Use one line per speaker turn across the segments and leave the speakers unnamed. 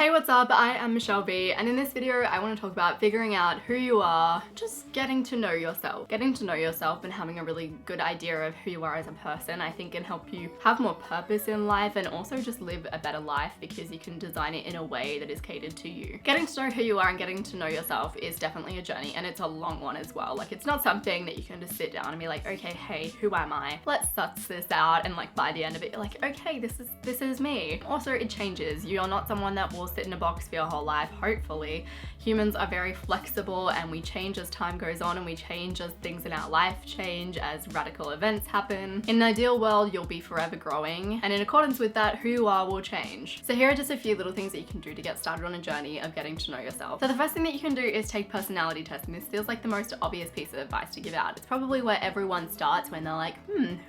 Hey, what's up? I am Michelle B, and in this video I want to talk about figuring out who you are, just getting to know yourself. Getting to know yourself and having a really good idea of who you are as a person, I think can help you have more purpose in life and also just live a better life because you can design it in a way that is catered to you. Getting to know who you are and getting to know yourself is definitely a journey, and it's a long one as well. Like, it's not something that you can just sit down and be like, okay, hey, who am I? Let's suss this out, and like by the end of it you're like, okay, this is me. Also, it changes. You're not someone that will sit in a box for your whole life, hopefully. Humans are very flexible and we change as time goes on, and we change as things in our life change, as radical events happen. In an ideal world, you'll be forever growing, and in accordance with that, who you are will change. So here are just a few little things that you can do to get started on a journey of getting to know yourself. So the first thing that you can do is take personality tests, and this feels like the most obvious piece of advice to give out. It's probably where everyone starts when they're like,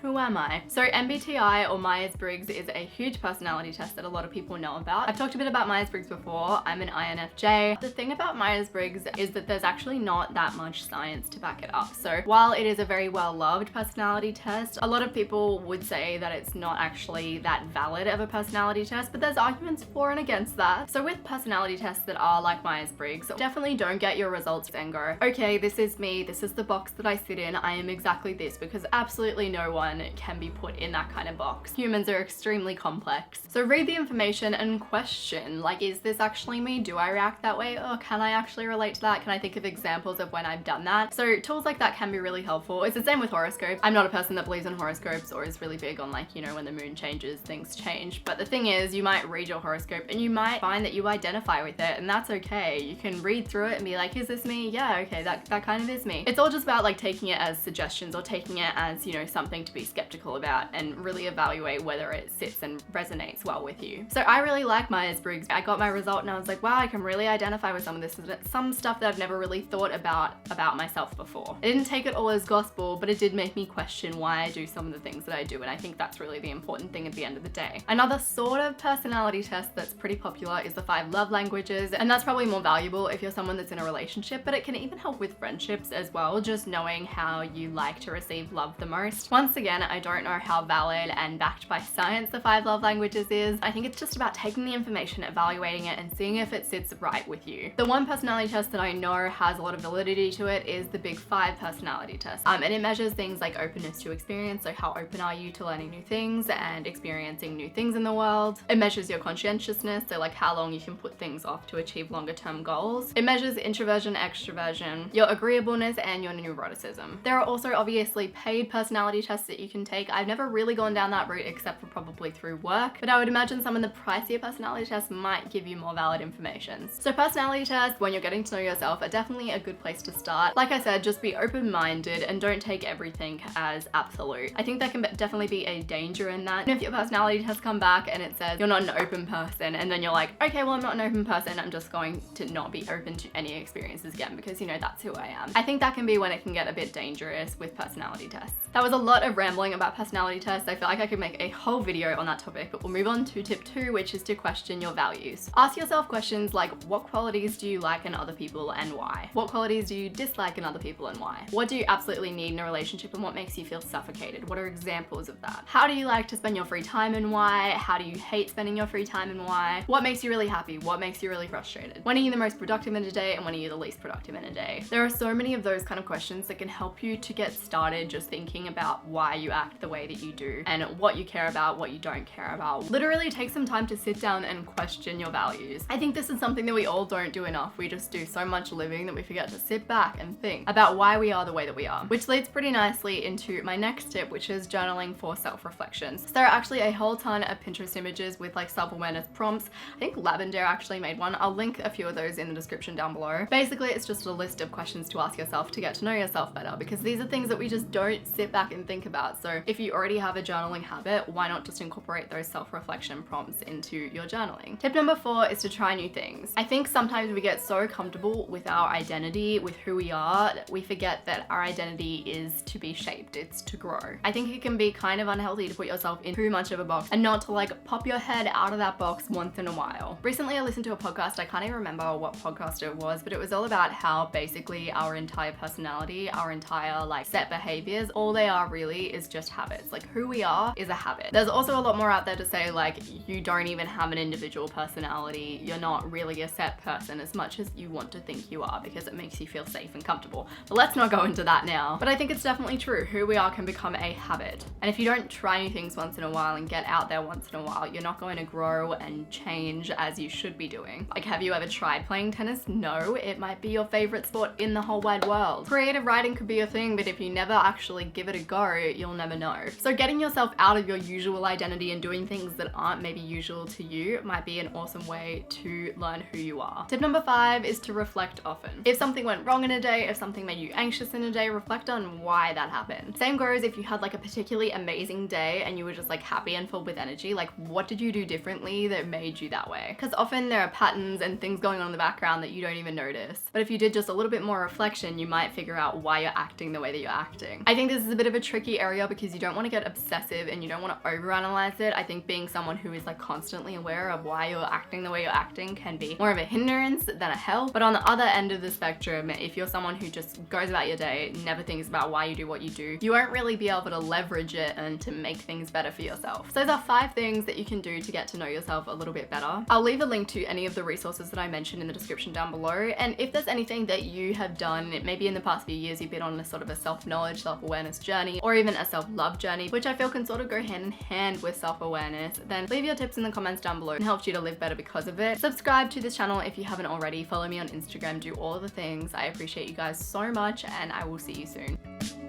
who am I? So MBTI, or Myers-Briggs, is a huge personality test that a lot of people know about. I've talked a bit about Myers-Briggs before. I'm an INFJ. The thing about Myers-Briggs is that there's actually not that much science to back it up. So while it is a very well-loved personality test, a lot of people would say that it's not actually that valid of a personality test, but there's arguments for and against that. So with personality tests that are like Myers-Briggs, definitely don't get your results and go, okay, this is me, this is the box that I sit in, I am exactly this, because absolutely no one can be put in that kind of box. Humans are extremely complex. So read the information and question, like, is this actually me? Do I react that way? Or can I actually relate to that? Can I think of examples of when I've done that? So tools like that can be really helpful. It's the same with horoscopes. I'm not a person that believes in horoscopes or is really big on, like, you know, when the moon changes, things change. But the thing is, you might read your horoscope and you might find that you identify with it, and that's okay. You can read through it and be like, is this me? Yeah, okay, that kind of is me. It's all just about like taking it as suggestions or taking it as, you know, something to be skeptical about and really evaluate whether it sits and resonates well with you. So I really like Myers-Briggs. I got my result and I was like, wow, I can really identify with some of this. Some stuff that I've never really thought about myself before. I didn't take it all as gospel, but it did make me question why I do some of the things that I do, and I think that's really the important thing at the end of the day. Another sort of personality test that's pretty popular is the 5 love languages, and that's probably more valuable if you're someone that's in a relationship, but it can even help with friendships as well, just knowing how you like to receive love the most. Once again, I don't know how valid and backed by science the 5 love languages is. I think it's just about taking the information, evaluating it, and seeing if it sits right with you. The one personality test that I know has a lot of validity to it is the Big 5 personality test. And it measures things like openness to experience, so how open are you to learning new things and experiencing new things in the world. It measures your conscientiousness, so like how long you can put things off to achieve longer term goals. It measures introversion, extroversion, your agreeableness, and your neuroticism. There are also obviously paid personality tests that you can take. I've never really gone down that route except for probably through work, but I would imagine some of the pricier personality tests might give you more valid information. So personality tests, when you're getting to know yourself, are definitely a good place to start. Like I said, just be open-minded and don't take everything as absolute. I think there can definitely be a danger in that. And if your personality test come back and it says you're not an open person, and then you're like, okay, well, I'm not an open person, I'm just going to not be open to any experiences again because, you know, that's who I am. I think that can be when it can get a bit dangerous with personality tests. That was a lot of rambling about personality tests. I feel like I could make a whole video on that topic, but we'll move on to tip 2, which is to question your values. Ask yourself questions like, what qualities do you like in other people and why? What qualities do you dislike in other people and why? What do you absolutely need in a relationship and what makes you feel suffocated? What are examples of that? How do you like to spend your free time and why? How do you hate spending your free time and why? What makes you really happy? What makes you really frustrated? When are you the most productive in a day and when are you the least productive in a day? There are so many of those kind of questions that can help you to get started just thinking about why you act the way that you do and what you care about, what you don't care about. Literally take some time to sit down and question your values. I think this is something that we all don't do enough. We just do so much living that we forget to sit back and think about why we are the way that we are, which leads pretty nicely into my next tip, which is journaling for self-reflections. So there are actually a whole ton of Pinterest images with like self-awareness prompts. I think Lavender actually made one. I'll link a few of those in the description down below. Basically, it's just a list of questions to ask yourself to get to know yourself better, because these are things that we just don't sit back and think about. So if you already have a journaling habit, why not just incorporate those self-reflection prompts into your journaling? Tip number 4 is to try new things. I think sometimes we get so comfortable with our identity, with who we are, that we forget that our identity is to be shaped, it's to grow. I think it can be kind of unhealthy to put yourself in too much of a box and not to like pop your head out of that box once in a while. Recently I listened to a podcast, I can't even remember what podcast it was, but it was all about how basically our entire personality, our entire like set behaviors, all they are really is just habits. Like who we are is a habit. There's also a lot more out there to say like you don't even have an individual person personality. You're not really a set person as much as you want to think you are because it makes you feel safe and comfortable. But let's not go into that now. But I think it's definitely true. Who we are can become a habit. And if you don't try new things once in a while and get out there once in a while, you're not going to grow and change as you should be doing. Like, have you ever tried playing tennis? No, it might be your favorite sport in the whole wide world. Creative writing could be a thing, but if you never actually give it a go, you'll never know. So getting yourself out of your usual identity and doing things that aren't maybe usual to you might be an awesome way to learn who you are. Tip number 5 is to reflect often. If something went wrong in a day, if something made you anxious in a day, reflect on why that happened. Same goes if you had like a particularly amazing day and you were just like happy and filled with energy, like what did you do differently that made you that way? Because often there are patterns and things going on in the background that you don't even notice. But if you did just a little bit more reflection, you might figure out why you're acting the way that you're acting. I think this is a bit of a tricky area because you don't want to get obsessive and you don't want to overanalyze it. I think being someone who is like constantly aware of why you're acting the way you're acting can be more of a hindrance than a help. But on the other end of the spectrum, if you're someone who just goes about your day, never thinks about why you do what you do, you won't really be able to leverage it and to make things better for yourself. So those are 5 things that you can do to get to know yourself a little bit better. I'll leave a link to any of the resources that I mentioned in the description down below. And if there's anything that you have done, maybe in the past few years you've been on a sort of a self-knowledge, self-awareness journey, or even a self-love journey, which I feel can sort of go hand in hand with self-awareness, then leave your tips in the comments down below. It helps you to live better because of it. Subscribe to this channel if you haven't already. Follow me on Instagram, do all of the things. I appreciate you guys so much and I will see you soon.